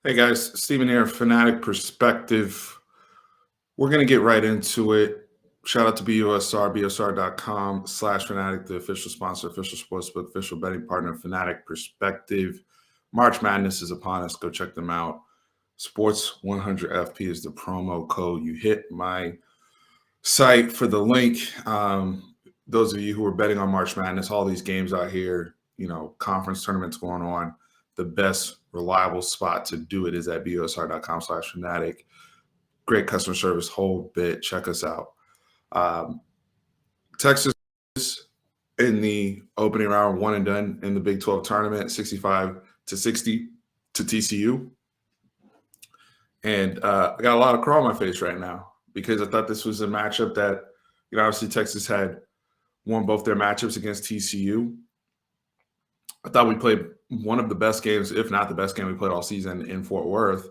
Hey guys, Steven here, Fanatic Perspective. We're going to get right into it. Shout out to busr.com/Fanatic, the official sponsor, official sportsbook, official betting partner, Fanatic Perspective. March Madness is upon us. Go check them out. Sports 100FP is the promo code. You hit my site for the link. Those of you who are betting on March Madness, all these games out here, conference tournaments going on, the best reliable spot to do it is at busr.com/Fanatic. Great customer service, whole bit. Check us out. Texas in the opening round, one and done in the Big 12 tournament, 65-60 to TCU. And I got a lot of crawl on my face right now because I thought this was a matchup that, obviously Texas had won both their matchups against TCU. I thought we played one of the best games, if not the best game we played all season in Fort Worth.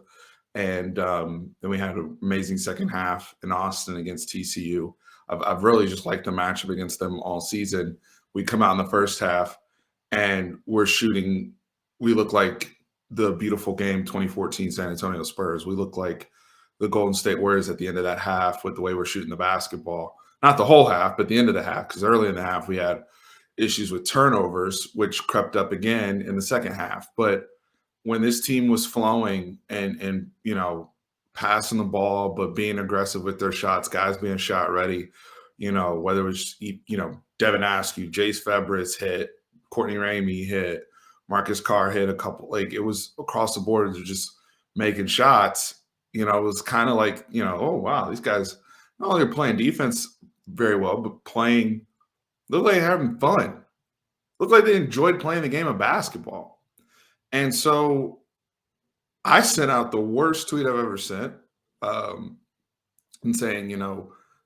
And then we had an amazing second half in Austin against TCU. I've really just liked the matchup against them all season. We come out in the first half and we're shooting. We look like the beautiful game 2014 San Antonio Spurs. We look like the Golden State Warriors at the end of that half with the way we're shooting the basketball. Not the whole half, but the end of the half, because early in the half we had issues with turnovers, which crept up again in the second half. But when this team was flowing and passing the ball, but being aggressive with their shots, guys being shot ready, whether it was, Devin Askew, Jace Febris hit, Courtney Ramey hit, Marcus Carr hit a couple, like it was across the board. They're just making shots. It was kind of like, oh, wow, these guys not only are playing defense very well, but look like they're having fun. Look like they enjoyed playing the game of basketball. And so I sent out the worst tweet I've ever sent and saying,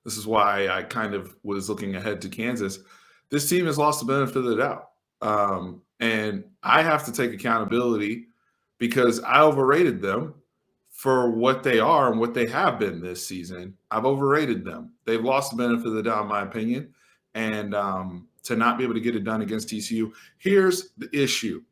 this is why I kind of was looking ahead to Kansas. This team has lost the benefit of the doubt. And I have to take accountability because I overrated them for what they are and what they have been this season. I've overrated them. They've lost the benefit of the doubt, in my opinion. And to not be able to get it done against TCU, here's the issue.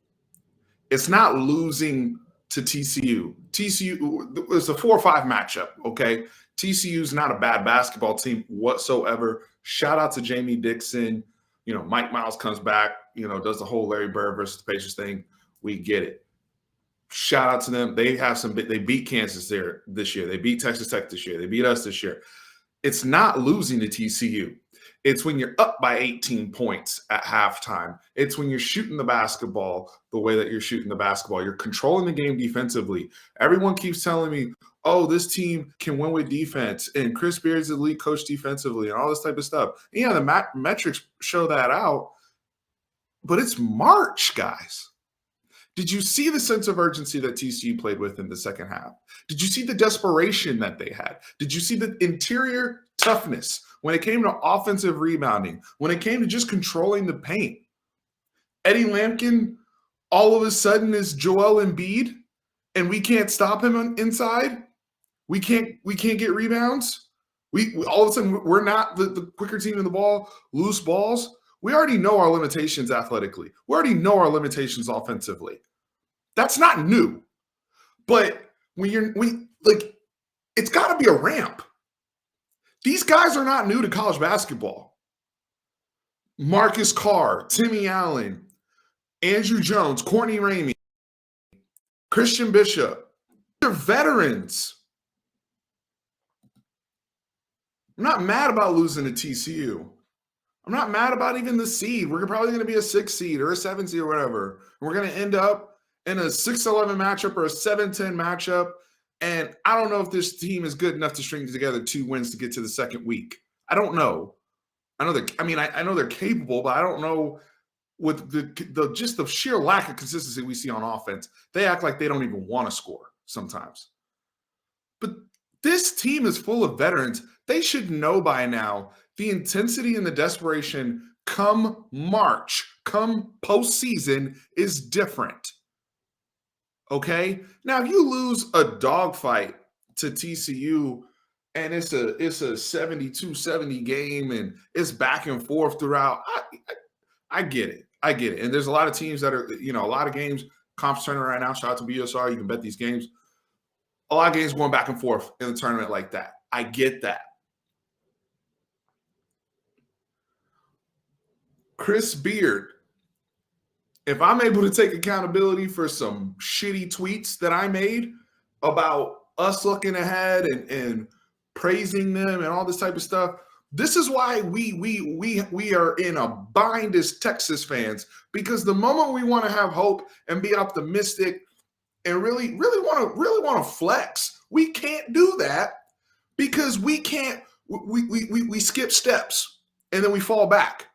It's not losing to TCU. TCU is a 4-5 matchup, okay? TCU's not a bad basketball team whatsoever. Shout out to Jamie Dixon. Mike Miles comes back, does the whole Larry Bird versus the Pacers thing. We get it. Shout out to them. They beat Kansas there this year. They beat Texas Tech this year. They beat us this year. It's not losing to TCU. It's when you're up by 18 points at halftime. It's when you're shooting the basketball the way that you're shooting the basketball. You're controlling the game defensively. Everyone keeps telling me, oh, this team can win with defense, and Chris Beard's the lead coach defensively and all this type of stuff. And yeah, the metrics show that out, but it's March, guys. Did you see the sense of urgency that TCU played with in the second half? Did you see the desperation that they had? Did you see the interior toughness when it came to offensive rebounding, when it came to just controlling the paint? Eddie Lampkin all of a sudden is Joel Embiid, and we can't stop him inside. We can't get rebounds. We all of a sudden we're not the quicker team in the ball, loose balls. We already know our limitations athletically. We already know our limitations offensively. That's not new. But it's got to be a ramp. These guys are not new to college basketball. Marcus Carr, Timmy Allen, Andrew Jones, Courtney Ramey, Christian Bishop. They're veterans. I'm not mad about losing to TCU. I'm not mad about even the seed. We're probably going to be a 6 seed or a 7 seed or whatever. We're going to end up in a 6-11 matchup or a 7-10 matchup. And I don't know if this team is good enough to string together 2 wins to get to the second week. I don't know. I know they're capable, but I don't know with the sheer lack of consistency we see on offense. They act like they don't even want to score sometimes. But this team is full of veterans. They should know by now the intensity and the desperation come March, come postseason is different. Okay? Now, if you lose a dogfight to TCU and it's a 72-70 game and it's back and forth throughout, I get it. I get it. And there's a lot of teams that are, a lot of games, conference tournament right now. Shout out to BSR. You can bet these games. a lot of games going back and forth in the tournament like that. I get that. Chris Beard, if I'm able to take accountability for some shitty tweets that I made about us looking ahead and praising them and all this type of stuff, this is why we are in a bind as Texas fans, because the moment we want to have hope and be optimistic and really want to flex, we can't do that because we skip steps and then we fall back.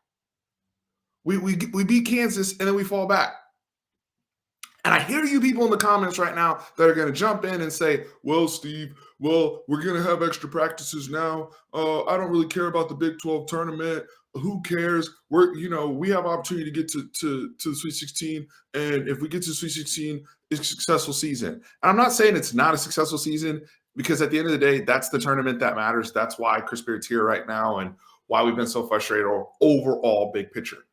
We beat Kansas and then we fall back. And I hear you people in the comments right now that are going to jump in and say, well, Steve, well, we're going to have extra practices now. I don't really care about the Big 12 tournament. Who cares? We have opportunity to get to the Sweet 16. And if we get to the Sweet 16, it's a successful season. And I'm not saying it's not a successful season, because at the end of the day, that's the tournament that matters. That's why Chris Beard's here right now and why we've been so frustrated overall big picture.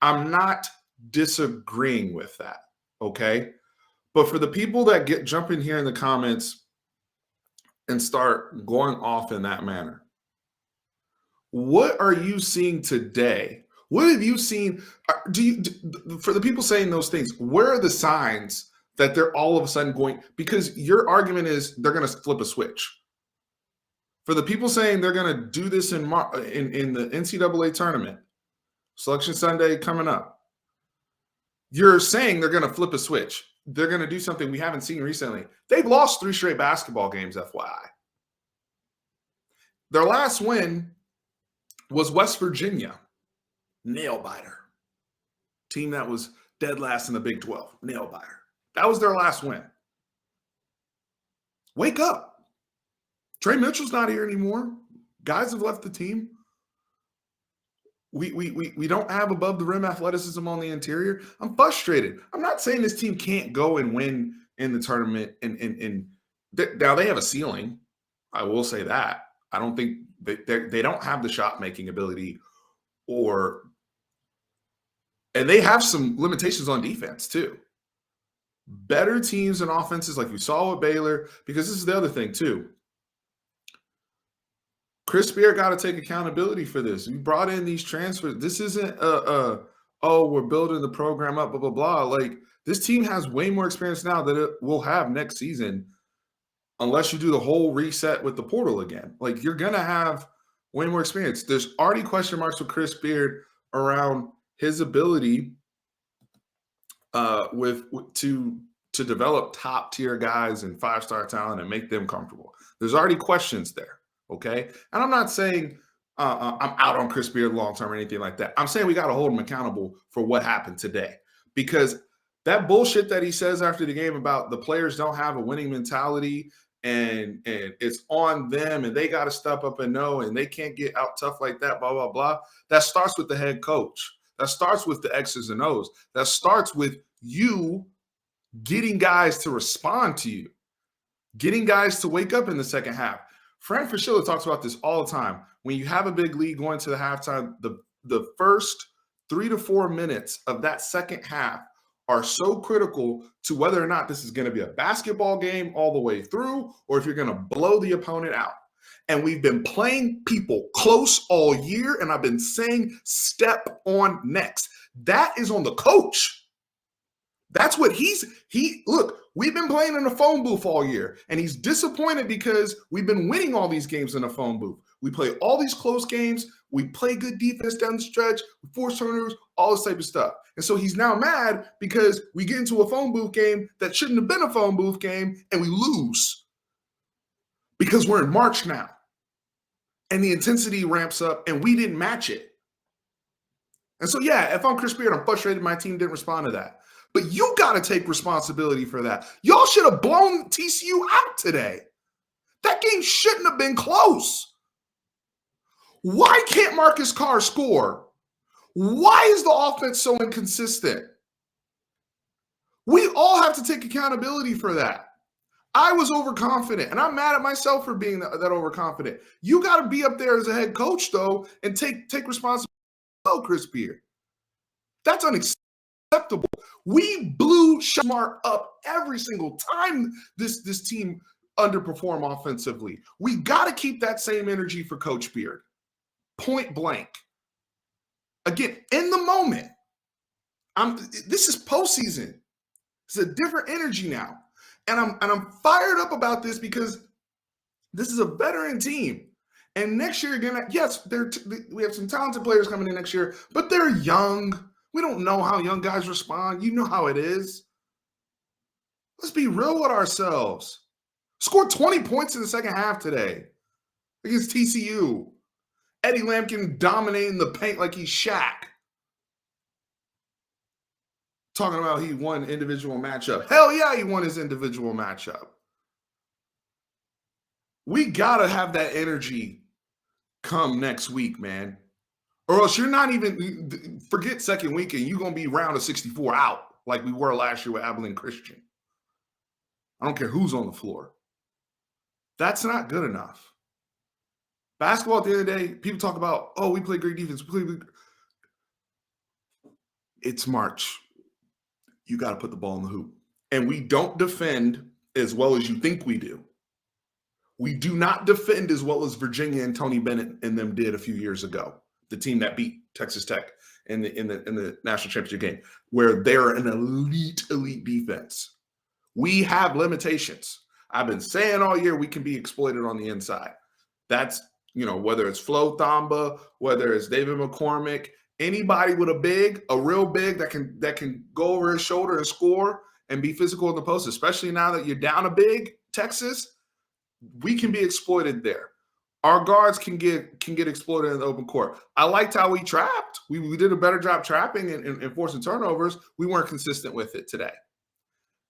I'm not disagreeing with that. Okay. But for the people that jump in here in the comments and start going off in that manner, what are you seeing today? What have you seen? For the people saying those things, where are the signs that they're all of a sudden going? Because your argument is they're going to flip a switch. For the people saying they're going to do this in the NCAA tournament, Selection Sunday coming up, you're saying they're going to flip a switch. They're going to do something we haven't seen recently. They've lost 3 straight basketball games, FYI. Their last win was West Virginia. Nail biter. Team that was dead last in the Big 12. Nail biter. That was their last win. Wake up. Trey Mitchell's not here anymore. Guys have left the team. We don't have above the rim athleticism on the interior. I'm frustrated. I'm not saying this team can't go and win in the tournament. Now they have a ceiling. I will say that. I don't think they don't have the shot making ability, and they have some limitations on defense too. Better teams and offenses like we saw with Baylor, because this is the other thing too. Chris Beard got to take accountability for this. We brought in these transfers. This isn't we're building the program up, blah, blah, blah. Like, this team has way more experience now that it will have next season, unless you do the whole reset with the portal again. Like, you're going to have way more experience. There's already question marks with Chris Beard around his ability to develop top-tier guys and 5-star talent and make them comfortable. There's already questions there. Okay. And I'm not saying I'm out on Chris Beard long-term or anything like that. I'm saying we got to hold him accountable for what happened today, because that bullshit that he says after the game about the players don't have a winning mentality and it's on them and they got to step up and know, and they can't get out tough like that, blah, blah, blah. That starts with the head coach. That starts with the X's and O's. That starts with you getting guys to respond to you, getting guys to wake up in the second half. Fran Fraschilla talks about this all the time. When you have a big lead going to the halftime, the first 3 to 4 minutes of that second half are so critical to whether or not this is going to be a basketball game all the way through, or if you're going to blow the opponent out. And we've been playing people close all year, and I've been saying step on next. That is on the coach. That's what look, we've been playing in a phone booth all year, and he's disappointed because we've been winning all these games in a phone booth. We play all these close games. We play good defense down the stretch. We force turnovers, all this type of stuff. And so he's now mad because we get into a phone booth game that shouldn't have been a phone booth game, and we lose because we're in March now. And the intensity ramps up, and we didn't match it. And so, yeah, if I'm Chris Beard, I'm frustrated my team didn't respond to that. But you got to take responsibility for that. Y'all should have blown TCU out today. That game shouldn't have been close. Why can't Marcus Carr score? Why is the offense so inconsistent? We all have to take accountability for that. I was overconfident, and I'm mad at myself for being that overconfident. You got to be up there as a head coach, though, and take responsibility. Oh, Chris Beard. That's unacceptable. We blew Smart up every single time this team underperform offensively. We got to keep that same energy for Coach Beard. Point blank. Again, in the moment. This is postseason. It's a different energy now. And I'm fired up about this because this is a veteran team. And next year, again, yes, we have some talented players coming in next year, but they're young. We don't know how young guys respond. You know how it is. Let's be real with ourselves. Scored 20 points in the second half today against TCU. Eddie Lampkin dominating the paint like he's Shaq. Talking about he won individual matchup. Hell yeah, he won his individual matchup. We got to have that energy come next week, man. Or else you're not even, forget second weekend, you're going to be round of 64 out like we were last year with Abilene Christian. I don't care who's on the floor. That's not good enough. Basketball, at the end of the day, people talk about, oh, we play great defense. It's March. You got to put the ball in the hoop. And we don't defend as well as you think we do. We do not defend as well as Virginia and Tony Bennett and them did a few years ago. The team that beat Texas Tech in the national championship game, where they're an elite defense. We have limitations. I've been saying all year we can be exploited on the inside. That's, whether it's Flo Thamba, whether it's David McCormick, anybody with a real big that can go over his shoulder and score and be physical in the post, especially now that you're down a big, Texas, we can be exploited there. Our guards can get exploited in the open court. I liked how we trapped. We did a better job trapping and forcing turnovers. We weren't consistent with it today.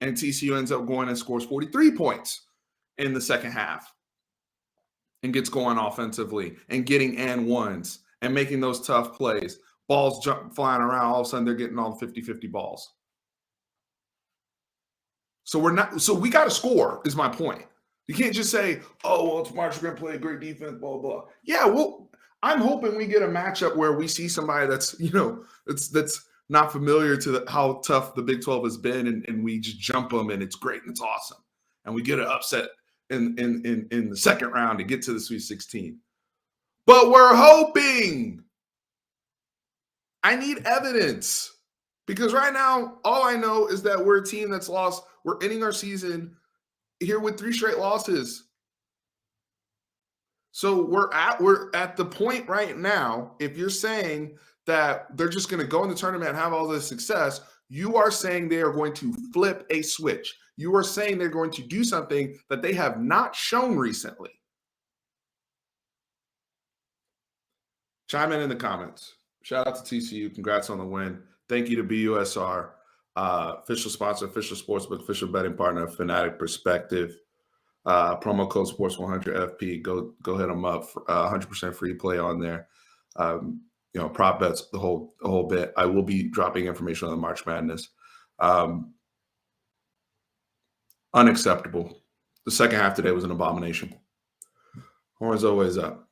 And TCU ends up going and scores 43 points in the second half and gets going offensively and getting and ones and making those tough plays. Balls flying around. All of a sudden, they're getting all 50-50 balls. So we got to score is my point. You can't just say, oh, well, it's March, we're going to play a great defense, blah, blah. Yeah, well, I'm hoping we get a matchup where we see somebody that's, that's not familiar to how tough the Big 12 has been, and we just jump them, and it's great, and it's awesome. And we get an upset in the second round to get to the Sweet 16. But we're hoping. I need evidence. Because right now, all I know is that we're a team that's lost. We're ending our season here with 3 straight losses. So we're at the point right now, if you're saying that they're just going to go in the tournament and have all this success, you are saying they are going to flip a switch. You are saying they're going to do something that they have not shown recently. Chime in the comments. Shout out to TCU. Congrats on the win. Thank you to BUSR, official sponsor, official sportsbook, official betting partner, Fanatic Perspective. Promo code Sports100FP. Go hit them up. 100% free play on there. Prop bets, the whole bit. I will be dropping information on the March Madness. Unacceptable. The second half today was an abomination. Horns always up.